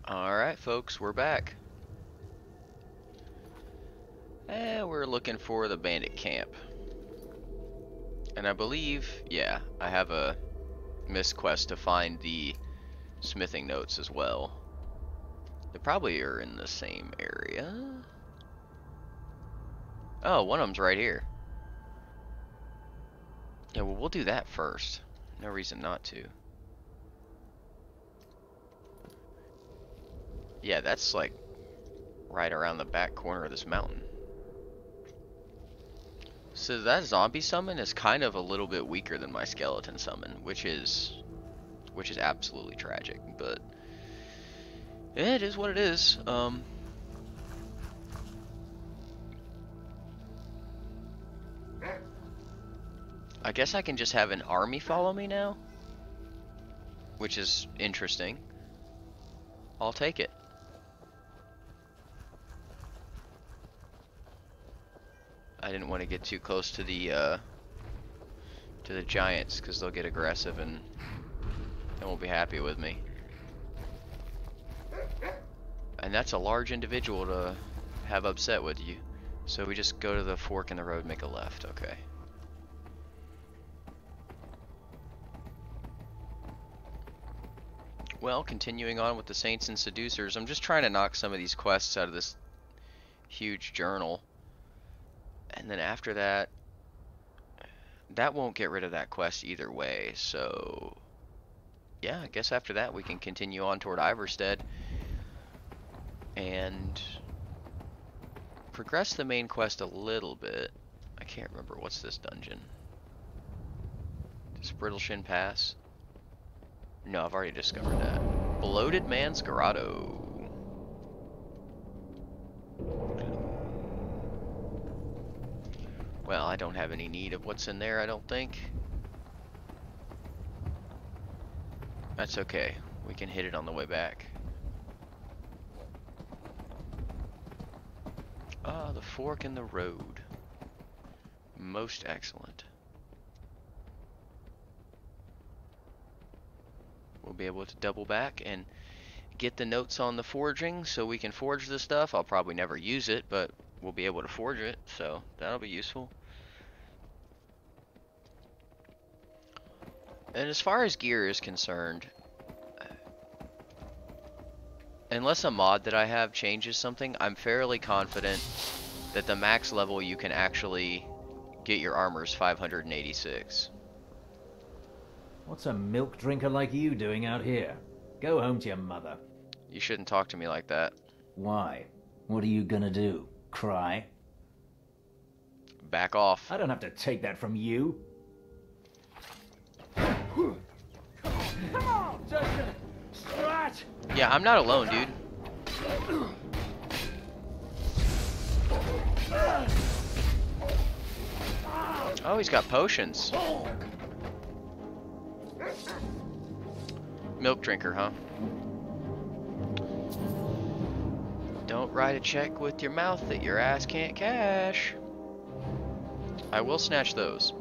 Alright folks, we're back. And we're looking for the bandit camp. And I believe, yeah, I have a missed quest to find the smithing notes as well. They probably are in the same area. Oh, one of them's right here. Yeah, well, we'll do that first. No reason not to. Yeah, that's like right around the back corner of this mountain. So that zombie summon is kind of a little bit weaker than my skeleton summon, which is absolutely tragic, but it is what it is. I guess I can just have an army follow me now, which is interesting. I'll take it. I didn't want to get too close to the giants because they'll get aggressive and they won't be happy with me. And that's a large individual to have upset with you. So we just go to the fork in the road, make a left. Okay. Well, continuing on with the Saints and Seducers, I'm just trying to knock some of these quests out of this huge journal. And then after that, that won't get rid of that quest either way. So, yeah, I guess after that we can continue on toward Iverstead and progress the main quest a little bit. I can't remember, what's this dungeon? Does Brittleshin Pass? No, I've already discovered that. Bloated Man's Grotto. Well, I don't have any need of what's in there, I don't think. That's okay. We can hit it on the way back. Ah, the fork in the road. Most excellent. We'll be able to double back and get the notes on the forging so we can forge the stuff. I'll probably never use it, but we'll be able to forge it, so that'll be useful. And as far as gear is concerned, unless a mod that I have changes something, I'm fairly confident that the max level you can actually get your armor is 586. What's a milk drinker like you doing out here? Go home to your mother. You shouldn't talk to me like that. Why? What are you gonna do? Cry? Back off. I don't have to take that from you. Come on, Justin! Strat! Yeah, I'm not alone, dude. Oh, he's got potions. Milk drinker, huh? Don't write a check with your mouth that your ass can't cash. I will snatch those.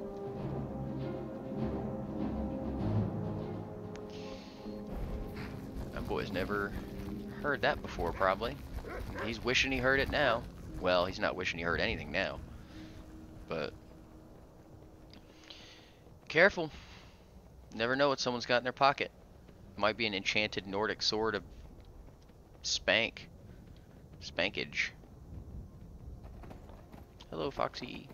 That boy's never heard that before, probably. He's wishing he heard it now. Well, he's not wishing he heard anything now. But careful. Never know what someone's got in their pocket. Might be an enchanted Nordic sword of spankage. Hello, Foxy.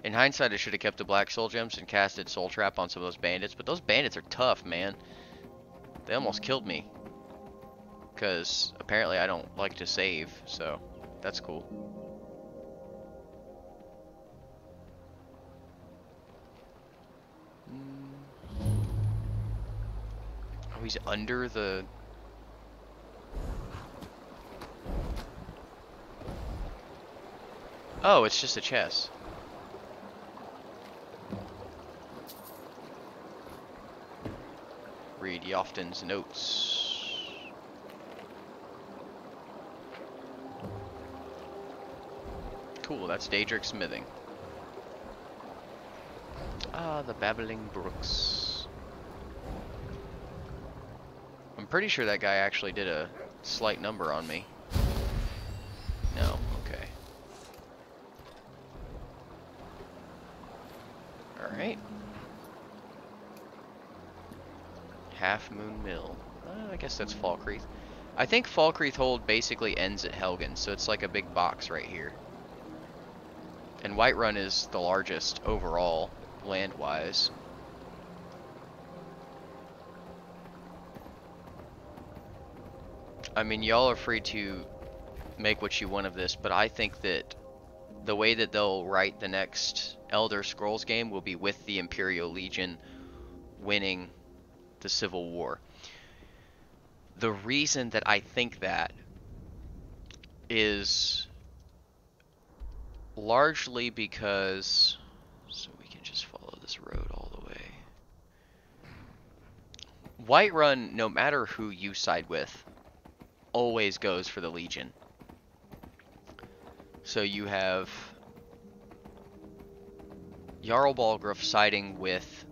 In hindsight, I should have kept the black soul gems and casted soul trap on some of those bandits, but those bandits are tough, man. They almost killed me. Because apparently I don't like to save, so that's cool. Oh, he's under the... Oh, it's just a chest. Read Yofton's notes. Cool, that's Daedric smithing. Ah, the babbling brooks. pretty sure that guy actually did a slight number on me. No, okay. Alright. Half Moon Mill. I guess that's Falkreath. I think Falkreath Hold basically ends at Helgen, so it's like a big box right here. And Whiterun is the largest overall, land-wise. I mean, y'all are free to make what you want of this, but I think that the way that they'll write the next Elder Scrolls game will be with the Imperial Legion winning the Civil War. The reason that I think that is largely because, so we can just follow this road all the way. Whiterun, no matter who you side with, always goes for the Legion. So you have Jarl Balgruuf siding with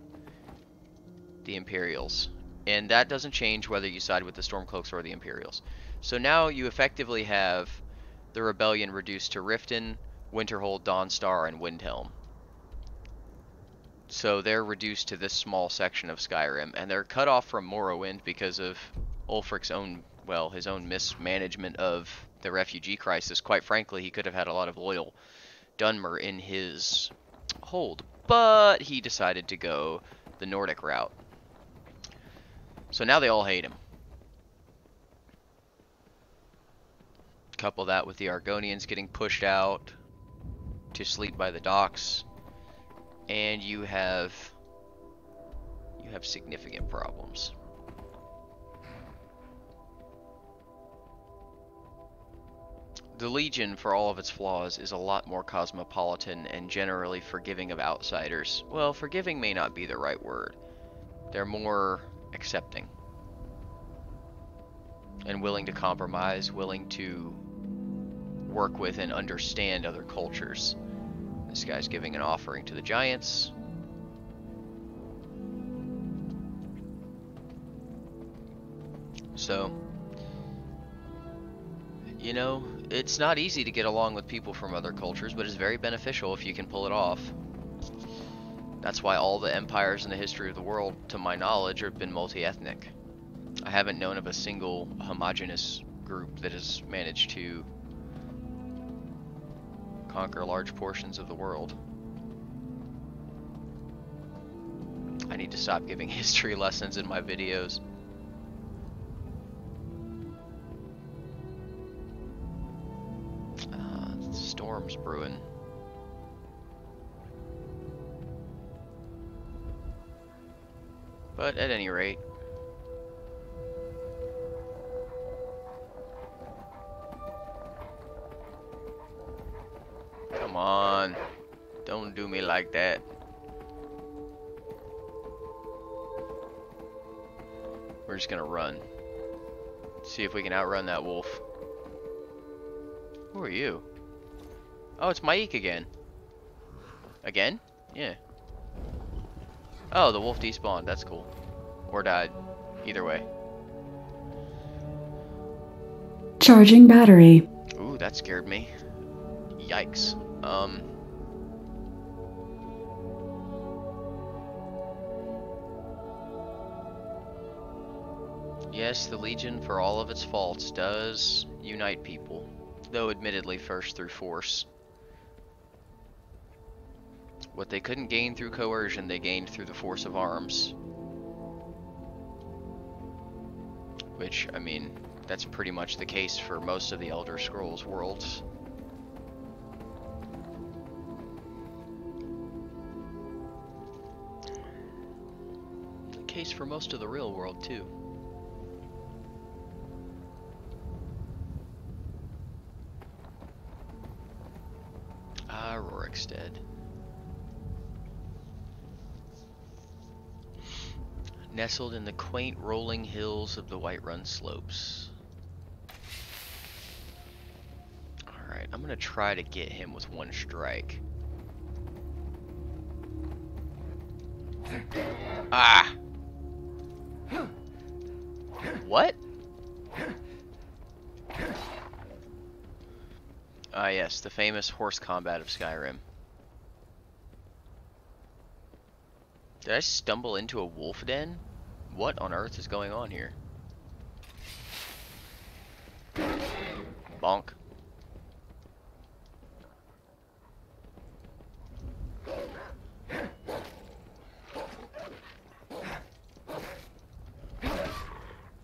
the Imperials. And that doesn't change whether you side with the Stormcloaks or the Imperials. So now you effectively have the rebellion reduced to Riften, Winterhold, Dawnstar, and Windhelm. So they're reduced to this small section of Skyrim, and they're cut off from Morrowind because of Ulfric's own, well, his own mismanagement of the refugee crisis. Quite frankly, he could have had a lot of loyal Dunmer in his hold, but he decided to go the Nordic route. So now they all hate him. Couple that with the Argonians getting pushed out to sleep by the docks, and you have significant problems. The Legion, for all of its flaws, is a lot more cosmopolitan and generally forgiving of outsiders. Well, forgiving may not be the right word. They're more accepting and willing to compromise, willing to work with and understand other cultures. This guy's giving an offering to the giants. So, you know, it's not easy to get along with people from other cultures, but it's very beneficial if you can pull it off. That's why all the empires in the history of the world, to my knowledge, have been multi-ethnic. I haven't known of a single homogeneous group that has managed to conquer large portions of the world. I need to stop giving history lessons in my videos. Storm's brewing. But at any rate, come on, don't do me like that. We're just gonna run. See if we can outrun that wolf. Who are you? Oh, it's Maik again. Again? Yeah. Oh, the wolf despawned. That's cool. Or died. Either way. Charging battery. Ooh, that scared me. Yikes. Yes, the Legion, for all of its faults, does unite people. Though admittedly first through force. What they couldn't gain through coercion, they gained through the force of arms. Which, I mean, that's pretty much the case for most of the Elder Scrolls worlds. The case for most of the real world, too. Ah, Rorikstead. Nestled in the quaint rolling hills of the Whiterun slopes. Alright, I'm gonna try to get him with one strike. Ah! What? Ah, yes, the famous horse combat of Skyrim. Did I stumble into a wolf den? What on earth is going on here? Bonk.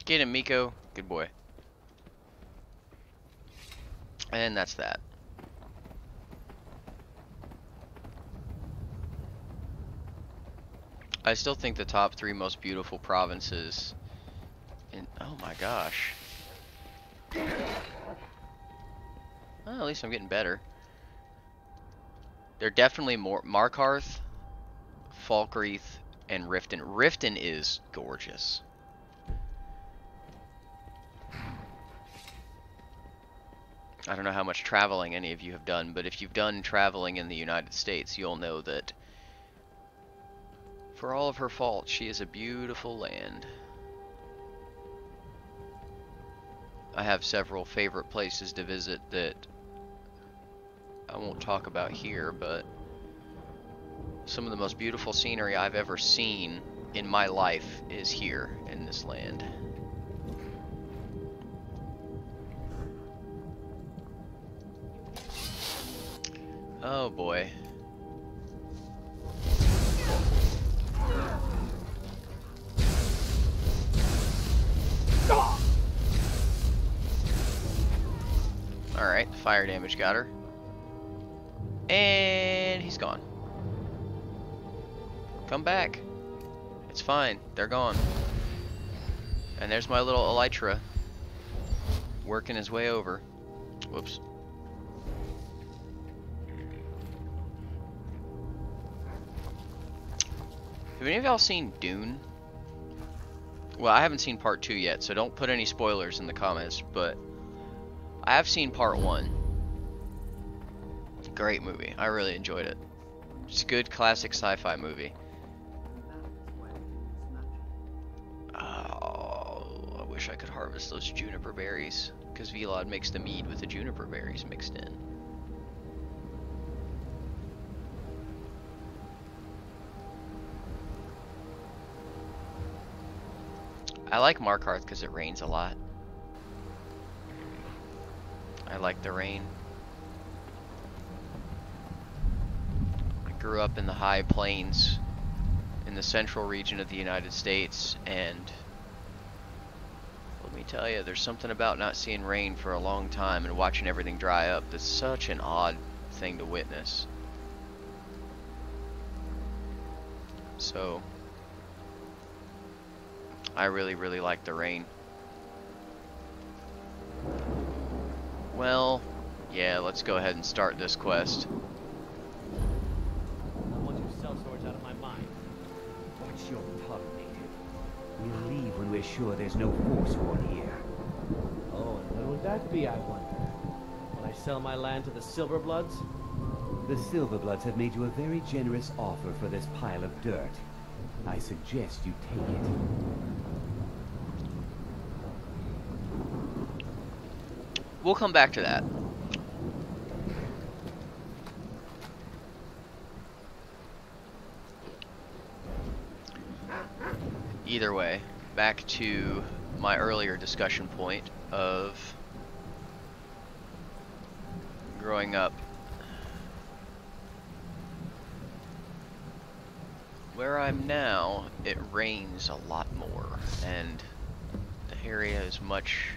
Get him, Miko. Good boy. And that's that. I still think the top 3 most beautiful provinces in... Oh my gosh. Well, at least I'm getting better. They're definitely more... Markarth, Falkreath, and Riften. Riften is gorgeous. I don't know how much traveling any of you have done, but if you've done traveling in the United States, you'll know that for all of her faults, she is a beautiful land. I have several favorite places to visit that I won't talk about here, but some of the most beautiful scenery I've ever seen in my life is here in this land. Oh boy. Alright, fire damage got her. And he's gone. Come back. It's fine. They're gone. And there's my little Elytra working his way over. Whoops. Have any of y'all seen Dune? Well, I haven't seen part 2 yet, so don't put any spoilers in the comments, but I have seen part 1. Great movie. I really enjoyed it. It's a good classic sci-fi movie. Oh, I wish I could harvest those juniper berries, because Velod makes the mead with the juniper berries mixed in. I like Markarth because it rains a lot. I like the rain. I grew up in the high plains in the central region of the United States, and let me tell you, there's something about not seeing rain for a long time and watching everything dry up that's such an odd thing to witness. So I really, really like the rain. Well, yeah, let's go ahead and start this quest. I want to sell swords out of my mind. What's your pub, native? We'll leave when we're sure there's no Forsworn here. Oh, and when would that be, I wonder? When I sell my land to the Silverbloods? The Silverbloods have made you a very generous offer for this pile of dirt. I suggest you take it. We'll come back to that. Either way, back to my earlier discussion point of growing up. Where I'm now, it rains a lot more, and the area is much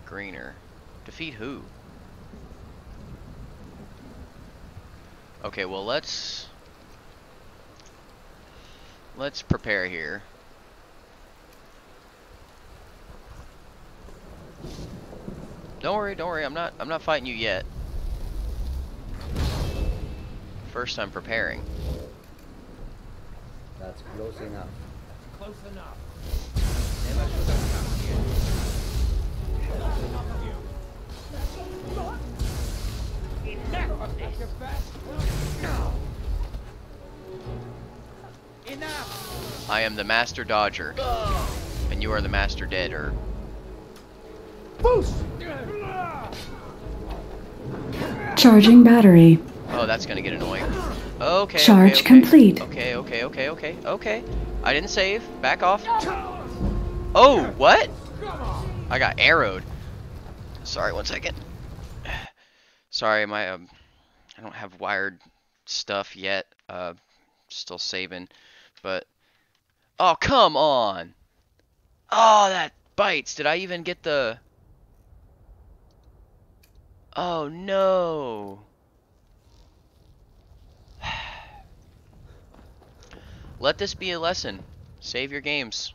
greener. Defeat who? Okay, well let's prepare here. Don't worry, I'm not fighting you yet. First I'm preparing. That's close enough. Close enough. Never should have come here. Close enough of you. Enough of this. No. Enough. I am the Master Dodger, and and you are the master deader. Charging battery. Oh, that's gonna get annoying. Okay. Charge okay. complete. Okay. I didn't save. Back off. Oh, what? I got arrowed. Sorry, 1 second. Sorry, my I don't have wired stuff yet. Still saving, but oh, come on. Oh, that bites. Did I even get the? Oh no. Let this be a lesson. Save your games.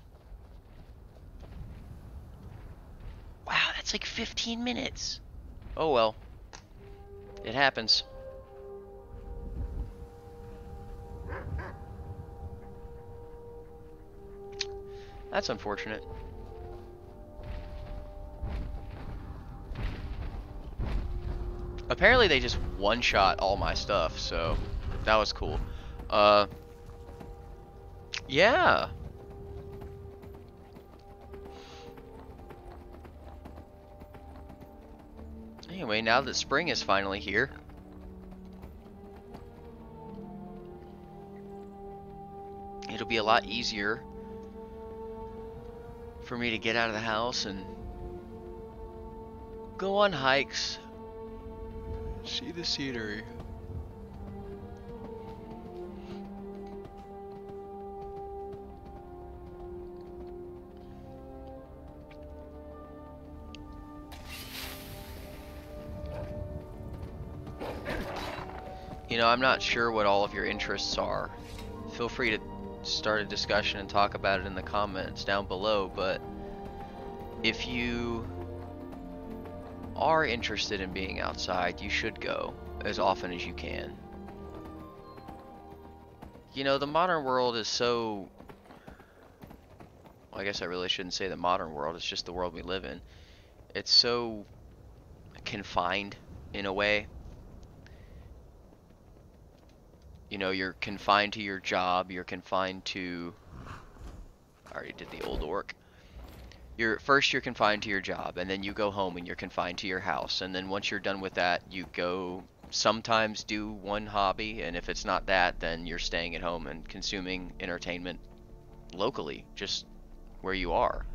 Wow, that's like 15 minutes. Oh well. It happens. That's unfortunate. Apparently they just one-shot all my stuff, so that was cool. Yeah. Anyway, now that spring is finally here, it'll be a lot easier for me to get out of the house and go on hikes, see the scenery. You know, I'm not sure what all of your interests are. Feel free to start a discussion and talk about it in the comments down below, but if you are interested in being outside, you should go as often as you can. You know, the modern world is so... Well, I guess I really shouldn't say the modern world, it's just the world we live in. It's so confined in a way. You know, you're confined to your job, you're confined to... I already did the old orc. First you're confined to your job, and then you go home and you're confined to your house, and then once you're done with that, you go sometimes do one hobby, and if it's not that, then you're staying at home and consuming entertainment locally, just where you are.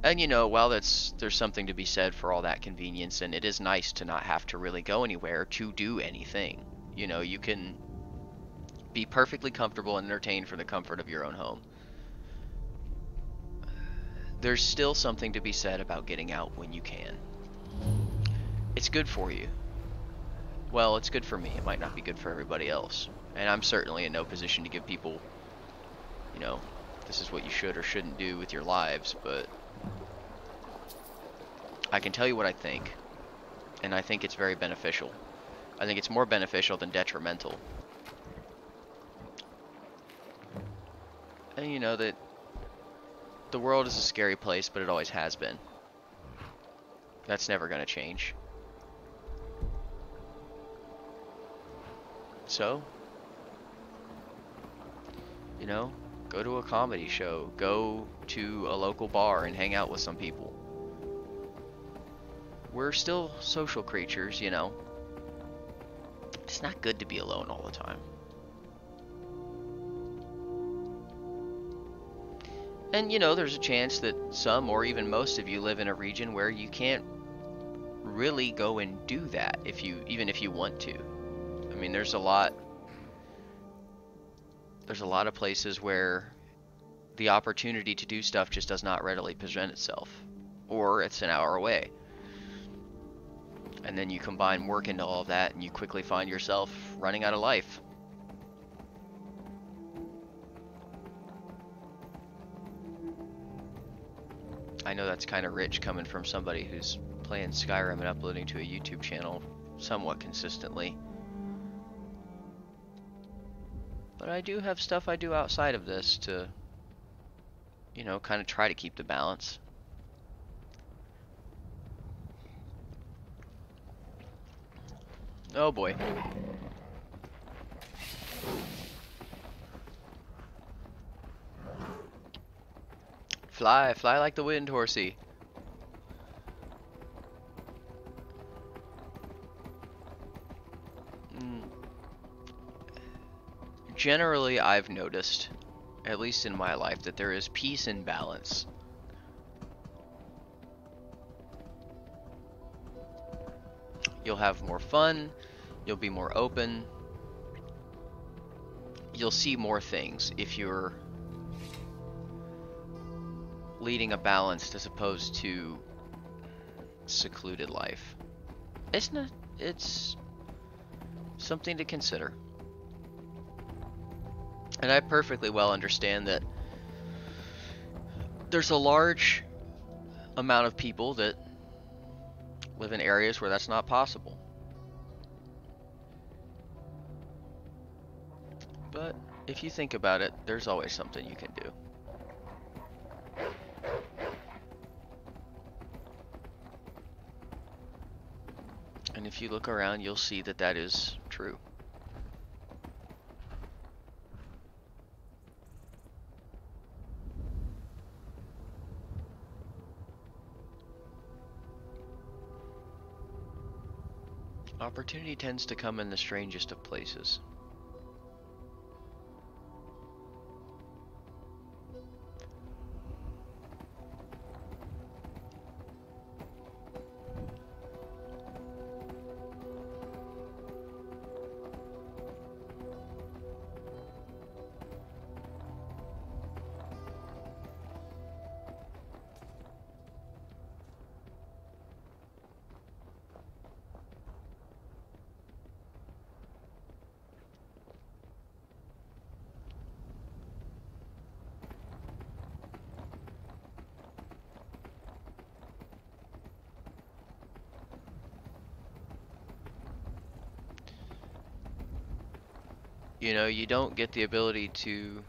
And you know, while there's something to be said for all that convenience, and it is nice to not have to really go anywhere to do anything. You know, you can be perfectly comfortable and entertained from the comfort of your own home. There's still something to be said about getting out when you can. It's good for you. Well, it's good for me. It might not be good for everybody else. And I'm certainly in no position to give people, you know, this is what you should or shouldn't do with your lives, but I can tell you what I think. And I think it's very beneficial. I think it's more beneficial than detrimental. And you know that the world is a scary place, but it always has been. That's never going to change. So, you know, go to a comedy show, go to a local bar and hang out with some people. We're still social creatures, you know. It's not good to be alone all the time. And you know, there's a chance that some or even most of you live in a region where you can't really go and do that even if you want to. I mean, there's a lot of places where the opportunity to do stuff just does not readily present itself, or it's an hour away. And then you combine work into all of that and you quickly find yourself running out of life. I know that's kind of rich coming from somebody who's playing Skyrim and uploading to a YouTube channel somewhat consistently. But I do have stuff I do outside of this to, you know, kind of try to keep the balance. Oh boy. Fly, fly like the wind, horsey. Generally, I've noticed, at least in my life, that there is peace and balance. You'll have more fun, you'll be more open, you'll see more things if you're leading a balanced as opposed to secluded life. It's something to consider. And I perfectly well understand that there's a large amount of people that live in areas where that's not possible. But if you think about it, there's always something you can do. And if you look around, you'll see that that is true. Opportunity tends to come in the strangest of places. You know, you don't get the ability to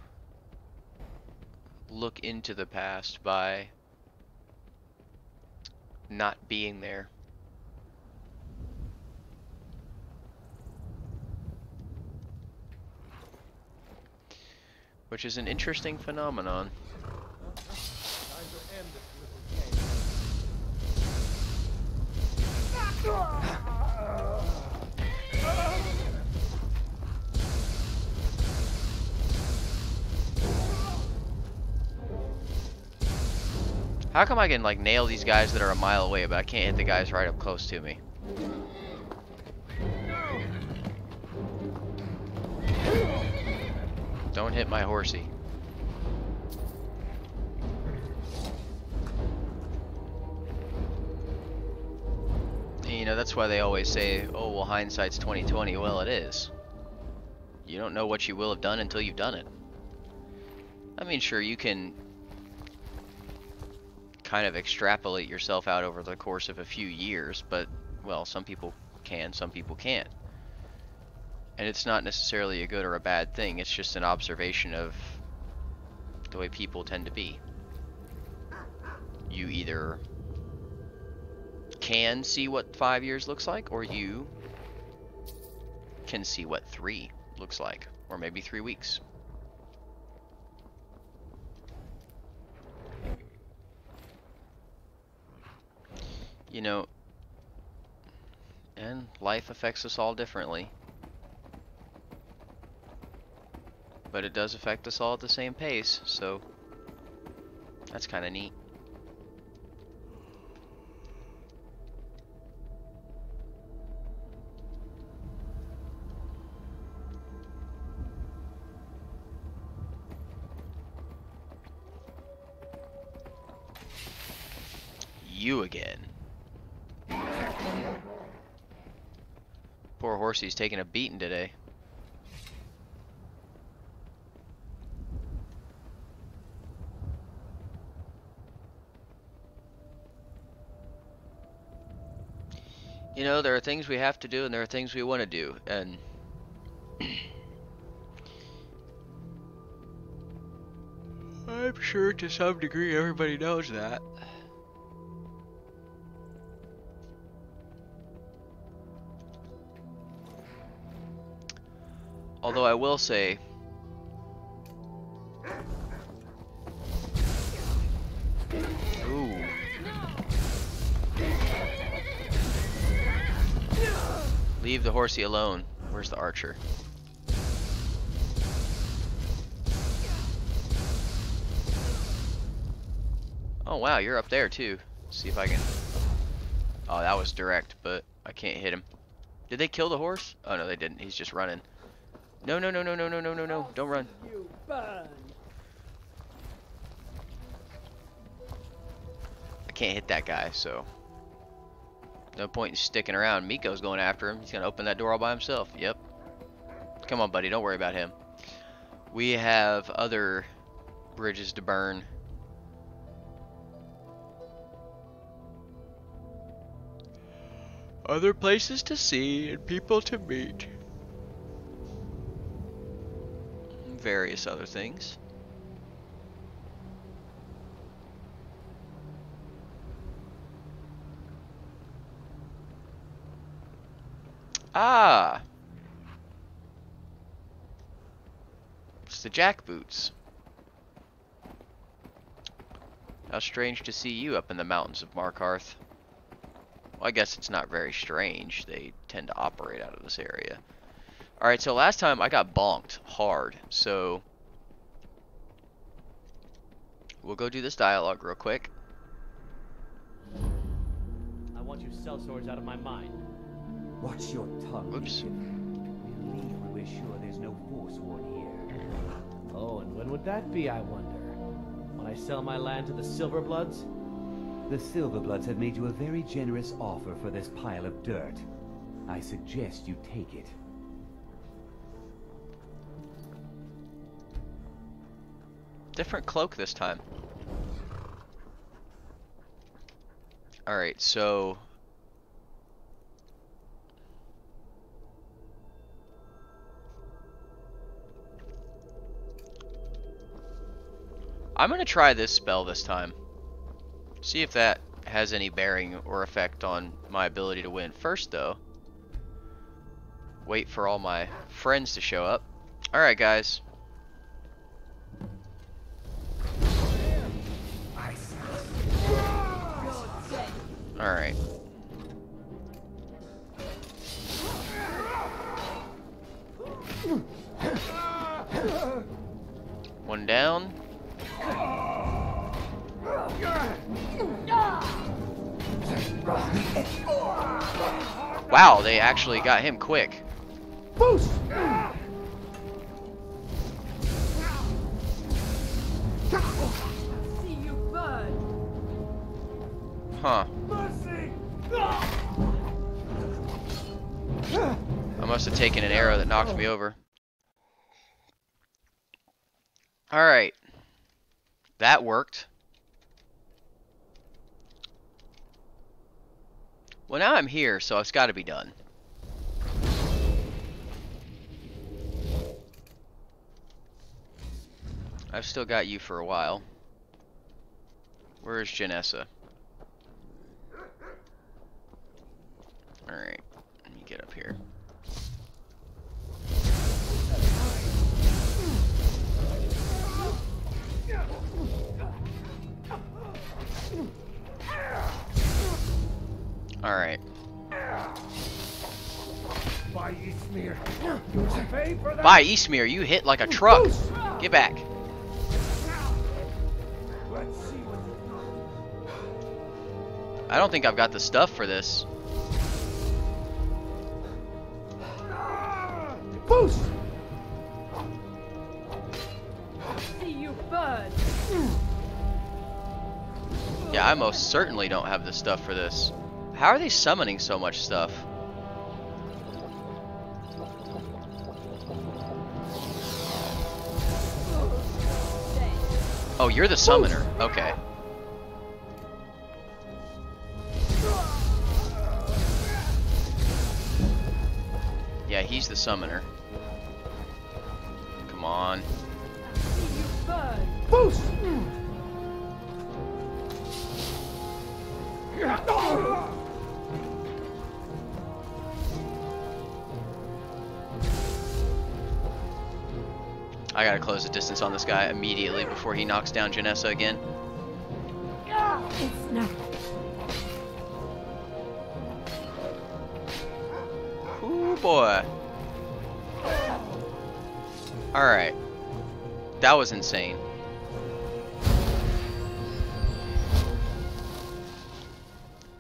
look into the past by not being there. Which is an interesting phenomenon. How come I can like nail these guys that are a mile away, but I can't hit the guys right up close to me? Don't hit my horsey. And, you know, that's why they always say, oh, well, hindsight's 20/20. Well, it is. You don't know what you will have done until you've done it. I mean, sure, you can kind of extrapolate yourself out over the course of a few years, but, well, some people can, some people can't. And it's not necessarily a good or a bad thing, it's just an observation of the way people tend to be. You either can see what 5 years looks like, or you can see what 3 looks like, or maybe 3 weeks. You know, and life affects us all differently. But it does affect us all at the same pace, so that's kind of neat. You again. Poor horsey's taking a beating today. You know, there are things we have to do and there are things we want to do, and I'm sure to some degree everybody knows that. Although I will say, Leave the horsey alone. Where's the archer? Oh wow, you're up there too. See if I can... Oh, that was direct, but I can't hit him. Did they kill the horse? Oh no, they didn't. He's just running. No, no, no, no, no, no, no, no, no. Don't run. You burn. I can't hit that guy, so... No point in sticking around. Miko's going after him. He's gonna open that door all by himself. Yep. Come on, buddy. Don't worry about him. We have other bridges to burn. Other places to see and people to meet. Various other things. Ah! It's the jackboots. How strange to see you up in the mountains of Markarth. Well, I guess it's not very strange. They tend to operate out of this area. Alright, so last time I got bonked hard, so... We'll go do this dialogue real quick. I want you sellswords out of my mind. Watch your tongue. Oops. We'll leave when we're sure there's no Forsworn here. Oh, and when would that be, I wonder? When I sell my land to the Silverbloods? The Silverbloods have made you a very generous offer for this pile of dirt. I suggest you take it. Different cloak this time. Alright, so... I'm gonna try this spell this time. See if that has any bearing or effect on my ability to win. First though, wait for all my friends to show up. Alright guys. Alright. One down. Wow, they actually got him quick. Boost! See you burn. Huh. Mercy! I must have taken an arrow that knocked me over. Alright. That worked. Well, now I'm here, so it's got to be done. I've still got you for a while. Where is Janessa? Alright, let me get up here. Alright. By Eastmere. You'll pay for that. By Eastmere, you hit like a truck. Get back. Let's see what you've got. I don't think I've got the stuff for this. Boost! See you burn. Yeah, I most certainly don't have the stuff for this. How are they summoning so much stuff? Oh, you're the summoner. Okay. Yeah, he's the summoner. Come on. See you burn. Boost! I gotta close the distance on this guy immediately before he knocks down Janessa again. It's not. Ooh. boy. Alright. That was insane.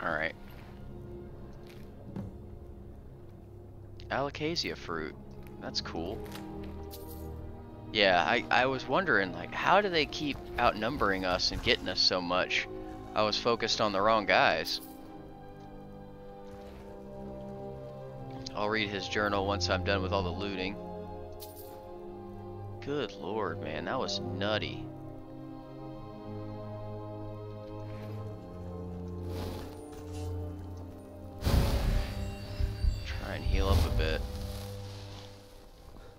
Alright. Alocasia fruit. That's cool. Yeah, I was wondering, like, how do they keep outnumbering us and getting us so much? I was focused on the wrong guys. I'll read his journal once I'm done with all the looting. Good lord, man, that was nutty. Try and heal up a bit.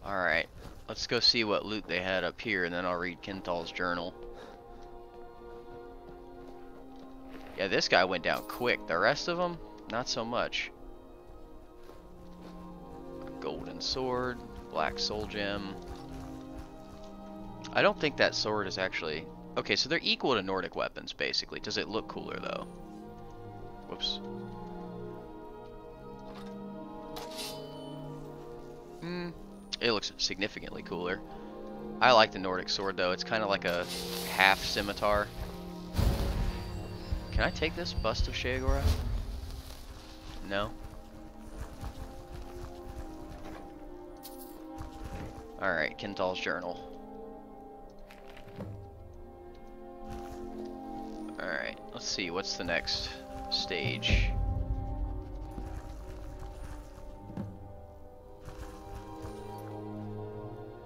Alright, let's go see what loot they had up here, and then I'll read Kenthal's journal. Yeah, this guy went down quick. The rest of them, not so much. Golden sword, black soul gem. I don't think that sword is actually... Okay, so they're equal to Nordic weapons, basically. Does it look cooler, though? Whoops. It looks significantly cooler. I like the Nordic sword, though. It's kind of like a half scimitar. Can I take this bust of Sheagora? No. Alright, Kenthal's journal. Alright, let's see, what's the next stage?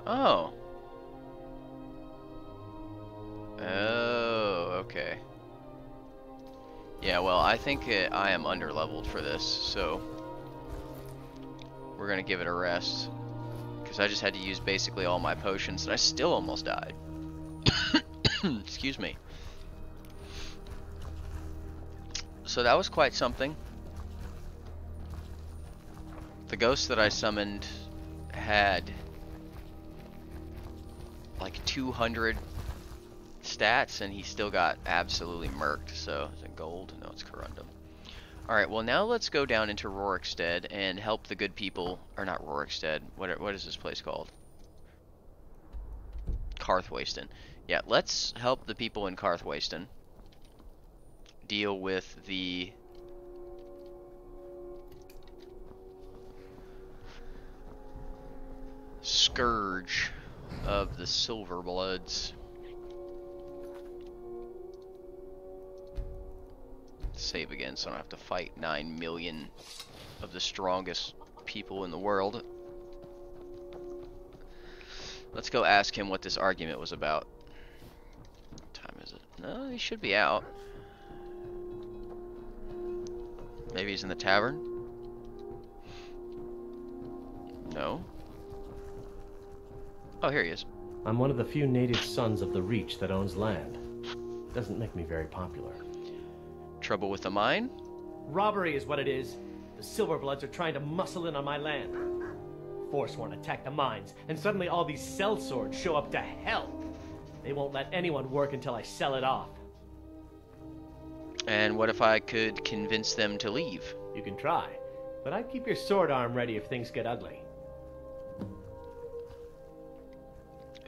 Oh. Oh, okay. Yeah, well, I think I am underleveled for this, so we're gonna give it a rest. Because I just had to use basically all my potions, and I still almost died. Excuse me. So that was quite something. The ghost that I summoned had like 200 stats, and he still got absolutely murked. So is it gold? No, it's corundum. Alright, well now let's go down into Rorikstead and help the good people, or not Rorikstead, what is this place called? Karthwasten. Yeah, let's help the people in Karthwasten deal with the scourge of the Silverbloods. Save again so I don't have to fight 9 million of the strongest people in the world. Let's go ask him what this argument was about. What time is it? No, he should be out. Maybe he's in the tavern? No. Oh, here he is. I'm one of the few native sons of the Reach that owns land. Doesn't make me very popular. Trouble with the mine? Robbery is what it is. The Silverbloods are trying to muscle in on my land. Forsworn attack the mines, and suddenly all these sellswords show up to hell. They won't let anyone work until I sell it off. And what if I could convince them to leave? You can try, but I'd keep your sword arm ready if things get ugly.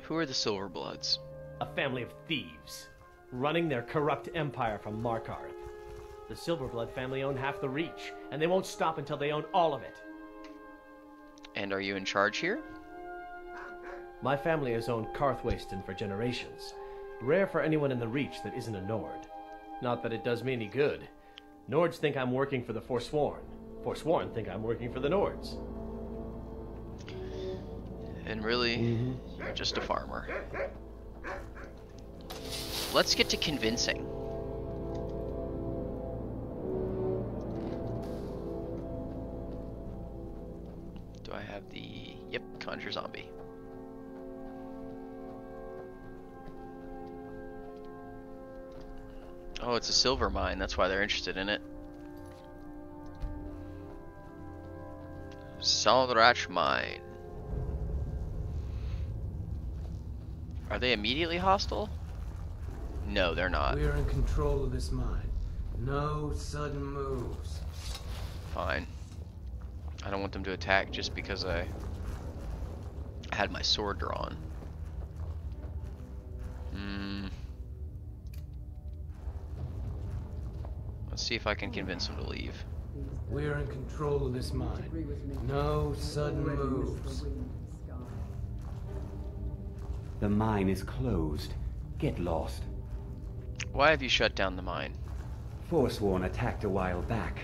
Who are the Silverbloods? A family of thieves, running their corrupt empire from Markarth. The Silverblood family own half the Reach, and they won't stop until they own all of it. And are you in charge here? My family has owned Karthwasten for generations. Rare for anyone in the Reach that isn't a Nord. Not that it does me any good. Nords think I'm working for the Forsworn. Forsworn think I'm working for the Nords. And really, you're just a farmer. Let's get to convincing. Do I have the... Yep, conjure zombie. Oh, it's a silver mine. That's why they're interested in it. Saldrach mine. Are they immediately hostile? No, they're not. We're in control of this mine. No sudden moves. Fine. I don't want them to attack just because I had my sword drawn. Let's see if I can convince them to leave. We're in control of this mine. No sudden moves. The mine is closed. Get lost. Why have you shut down the mine? Forsworn attacked a while back.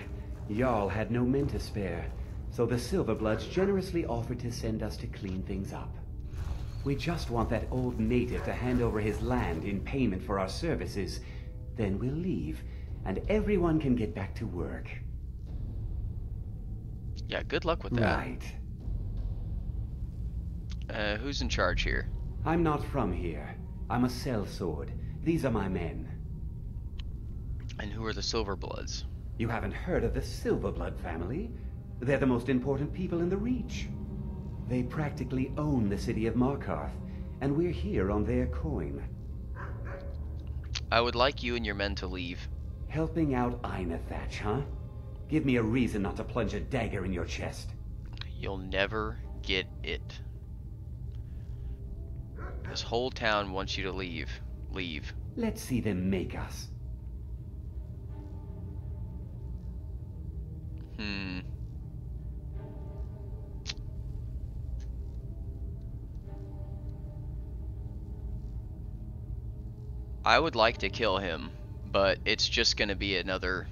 Jarl had no men to spare, so the Silverbloods generously offered to send us to clean things up. We just want that old native to hand over his land in payment for our services. Then we'll leave, and everyone can get back to work. Yeah, good luck with that. Right. Who's in charge here? I'm not from here. I'm a sellsword. These are my men. And who are the Silverbloods? You haven't heard of the Silverblood family? They're the most important people in the Reach. They practically own the city of Markarth, and we're here on their coin. I would like you and your men to leave. Helping out Einethach, huh? Give me a reason not to plunge a dagger in your chest. You'll never get it. This whole town wants you to leave. Leave. Let's see them make us. I would like to kill him, but it's just going to be another...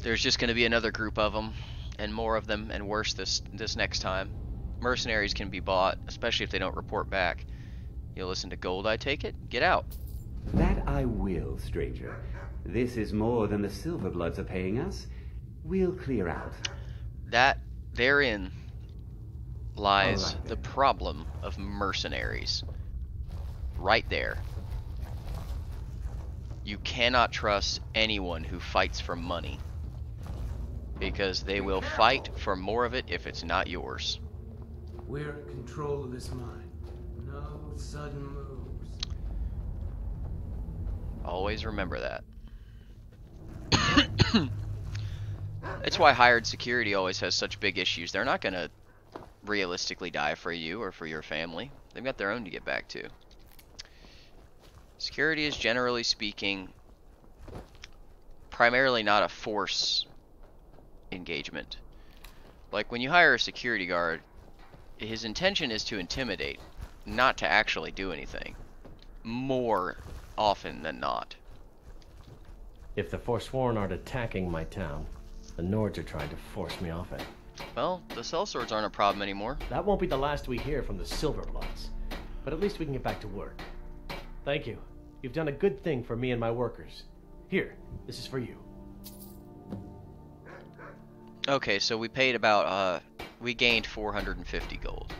There's just going to be another group of them, and more of them, and worse this next time. Mercenaries can be bought, especially if they don't report back. You'll listen to gold, I take it? Get out. That I will, stranger. This is more than the Silverbloods are paying us. We'll clear out. That, therein, lies All right, the then. problem of mercenaries. Right there. You cannot trust anyone who fights for money, because they will fight for more of it if it's not yours. We're in control of this mine. No sudden moves. Always remember that. That's why hired security always has such big issues. They're not going to realistically die for you or for your family. They've got their own to get back to. Security is, generally speaking, primarily not a force engagement. Like when you hire a security guard, his intention is to intimidate, not to actually do anything. More often than not. If the Forsworn aren't attacking my town, the Nords are trying to force me off it. Well, the sellswords aren't a problem anymore. That won't be the last we hear from the Silverbloods. But at least we can get back to work. Thank you. You've done a good thing for me and my workers. Here, this is for you. Okay, so we paid about, we gained 450 gold.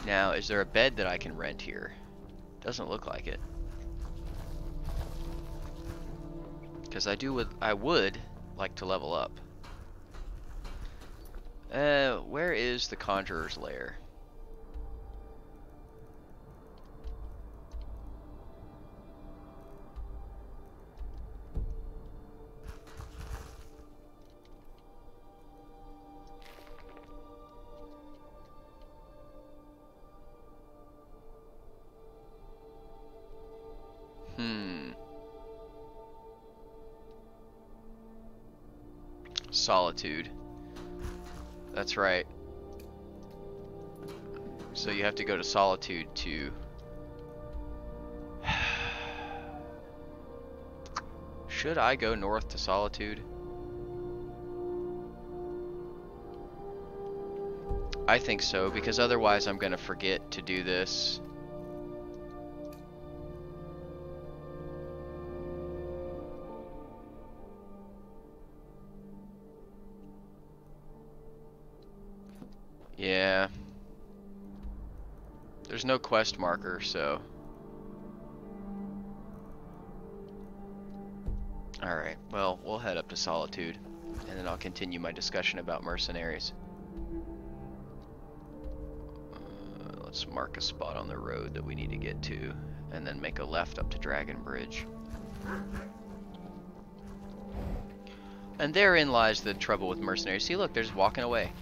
Now, is there a bed that I can rent here? Doesn't look like it. Because I would like to level up. Where is the Conjurer's Lair? Solitude. That's right. So you have to go to Solitude to... Should I go north to Solitude? I think so, because otherwise I'm gonna forget to do this. Yeah. There's no quest marker, so... Alright, well, we'll head up to Solitude, and then I'll continue my discussion about mercenaries. Let's mark a spot on the road that we need to get to, and then make a left up to Dragon Bridge. And therein lies the trouble with mercenaries. See, look, they're just walking away.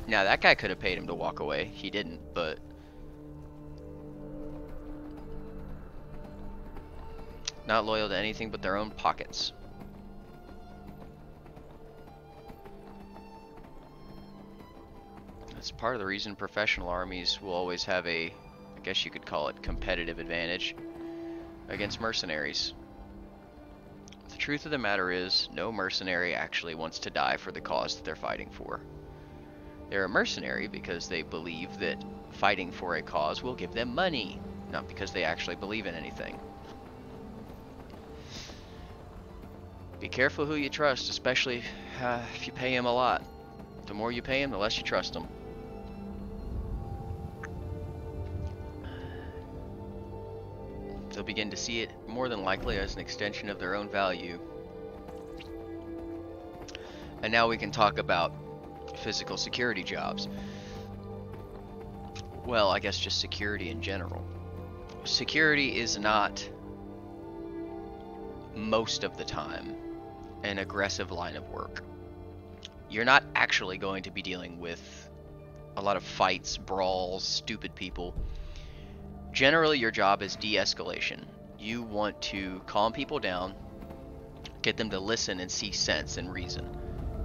Now, that guy could have paid him to walk away. He didn't, but... Not loyal to anything but their own pockets. That's part of the reason professional armies will always have a, I guess you could call it, competitive advantage against mercenaries. The truth of the matter is, no mercenary actually wants to die for the cause that they're fighting for. They're a mercenary because they believe that fighting for a cause will give them money, not because they actually believe in anything. Be careful who you trust, especially if you pay him a lot. The more you pay him, the less you trust him. They'll begin to see it more than likely as an extension of their own value. And now we can talk about physical security jobs. Well, I guess just security in general. Security is not, most of the time, an aggressive line of work. You're not actually going to be dealing with a lot of fights, brawls, stupid people. Generally, your job is de-escalation. You want to calm people down, get them to listen and see sense and reason.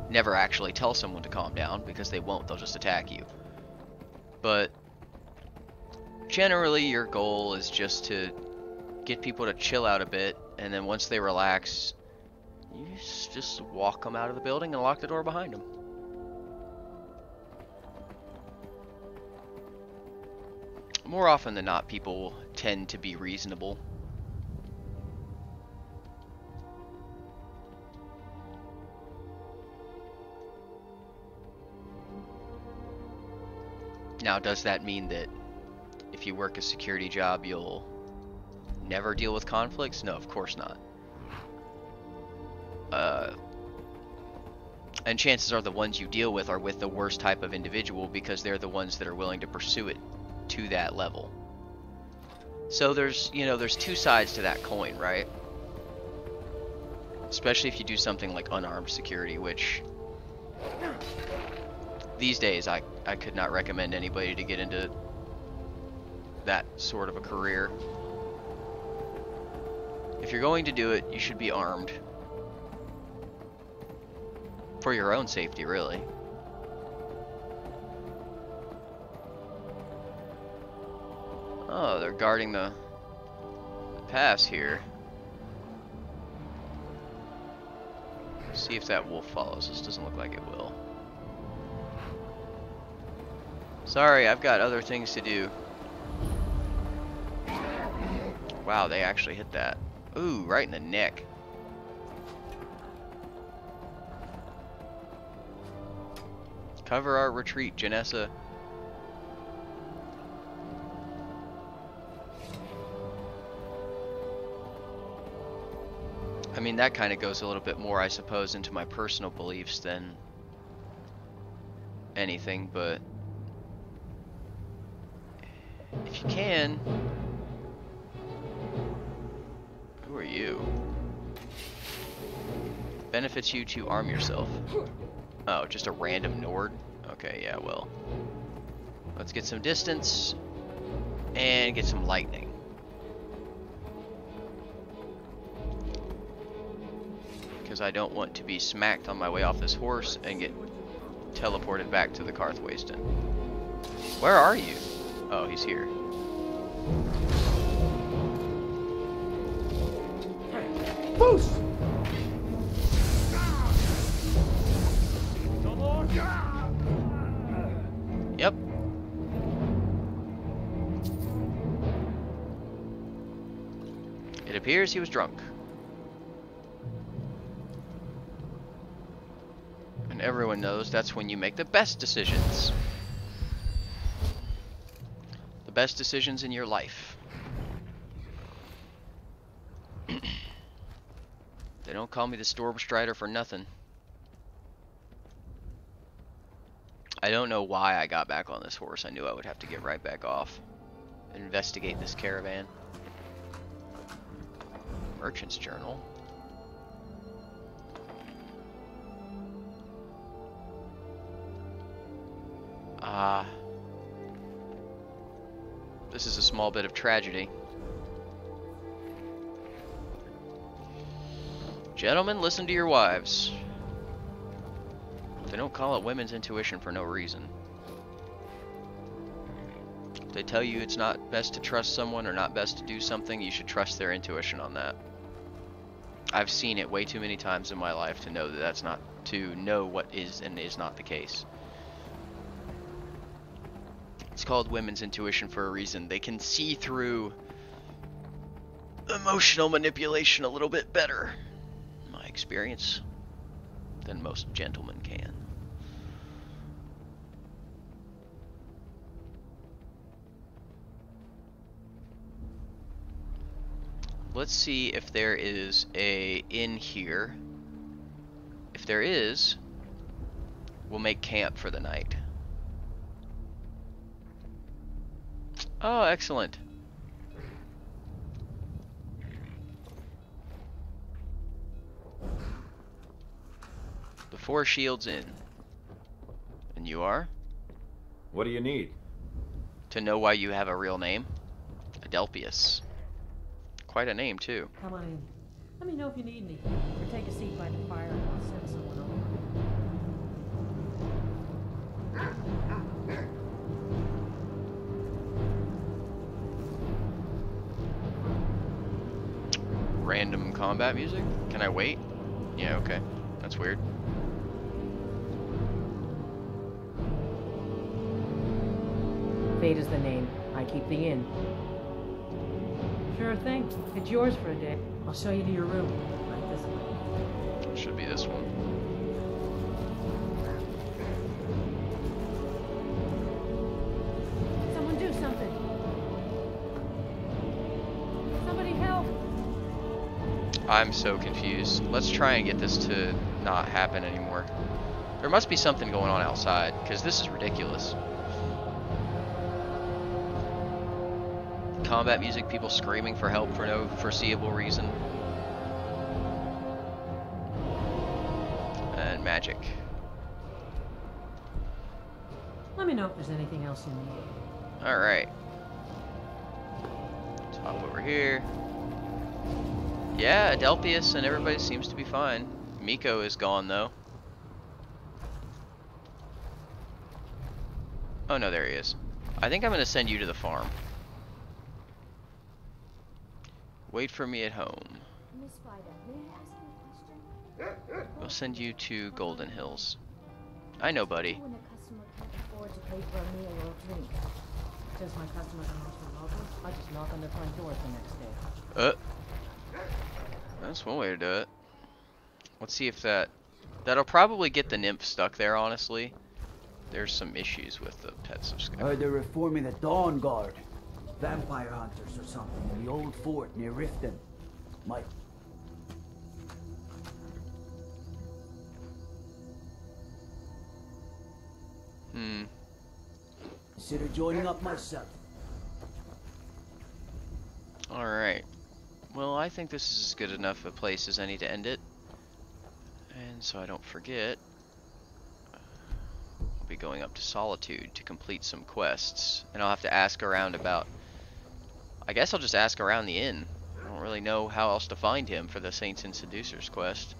Never actually tell someone to calm down, because they won't, they'll just attack you. But generally, your goal is just to get people to chill out a bit, and then once they relax, you just walk them out of the building and lock the door behind them. More often than not, people tend to be reasonable. Now, does that mean that if you work a security job, you'll never deal with conflicts? No, of course not. And chances are the ones you deal with are with the worst type of individual, because they're the ones that are willing to pursue it to that level. So there's, you know, there's two sides to that coin, right? Especially if you do something like unarmed security, which these days I could not recommend anybody to get into that sort of a career. If you're going to do it, you should be armed. For your own safety, really. Oh, they're guarding the pass here. Let's see if that wolf follows us. Doesn't look like it will. Sorry, I've got other things to do. Wow, they actually hit that. Ooh, right in the neck. Cover our retreat, Janessa. I mean, that kind of goes a little bit more, I suppose, into my personal beliefs than anything, but if you can... Who are you? Benefits you to arm yourself. Oh, just a random Nord? Okay, yeah, well. Let's get some distance and get some lightning. Because I don't want to be smacked on my way off this horse and get teleported back to the Karthwasten. Where are you? Oh, he's here. Boost! Yep. It appears he was drunk. And everyone knows that's when you make the best decisions. The best decisions in your life. They don't call me the Stormstrider for nothing. I don't know why I got back on this horse. I knew I would have to get right back off. Investigate this caravan. Merchant's journal. Ah. This is a small bit of tragedy. Gentlemen, listen to your wives. They don't call it women's intuition for no reason. If they tell you it's not best to trust someone or not best to do something, you should trust their intuition on that. I've seen it way too many times in my life to know that that's not, to know what is and is not the case. It's called women's intuition for a reason. They can see through emotional manipulation a little bit better, in my experience, than most gentlemen can. Let's see if there is a inn here. If there is, we'll make camp for the night. Oh, excellent. The Four Shields Inn. And you are? What do you need? To know why you have a real name? Adelpius. Quite a name, too. Come on in. Let me know if you need anything, or take a seat by the fire and I'll send someone over. Random combat music? Can I wait? Yeah, okay. That's weird. Fate is the name. I keep the inn. Sure thing. It's yours for a day. I'll show you to your room. Right this way. Should be this one. Someone do something. Somebody help. I'm so confused. Let's try and get this to not happen anymore. There must be something going on outside, because this is ridiculous. Combat music, people screaming for help for no foreseeable reason. And magic. Let me know if there's anything else you need. Alright. Let's hop over here. Yeah, Adelpius and everybody seems to be fine. Miko is gone though. Oh no, there he is. I think I'm gonna send you to the farm. Wait for me at home. Miss Vida, may I ask you a question? We'll send you to Golden Hills. I know, buddy. When a customer can't afford to pay for a meal or a drink. Since my customers are mostly local, I just knock on their front doors the next day. That's one way to do it. Let's see if that'll probably get the nymph stuck there, honestly. There's some issues with the Pets of Skyrim. They're reforming the Dawn Guard. Vampire hunters or something in the old fort near Riften. Might. Consider joining up myself. Alright. Well, I think this is as good enough a place as any to end it. And so I don't forget, I'll be going up to Solitude to complete some quests. And I'll have to ask around about... I guess I'll just ask around the inn. I don't really know how else to find him for the Saints and Seducers quest.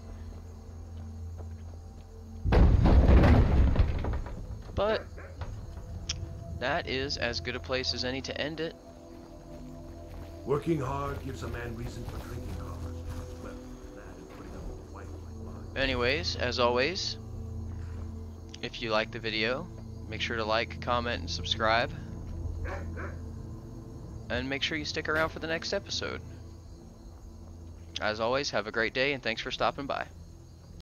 But that is as good a place as any to end it. Working hard gives a man reason for drinking hard. Well, that and putting up with a wife like mine. Anyways, as always, if you like the video, make sure to like, comment, and subscribe. And make sure you stick around for the next episode. As always, have a great day and thanks for stopping by.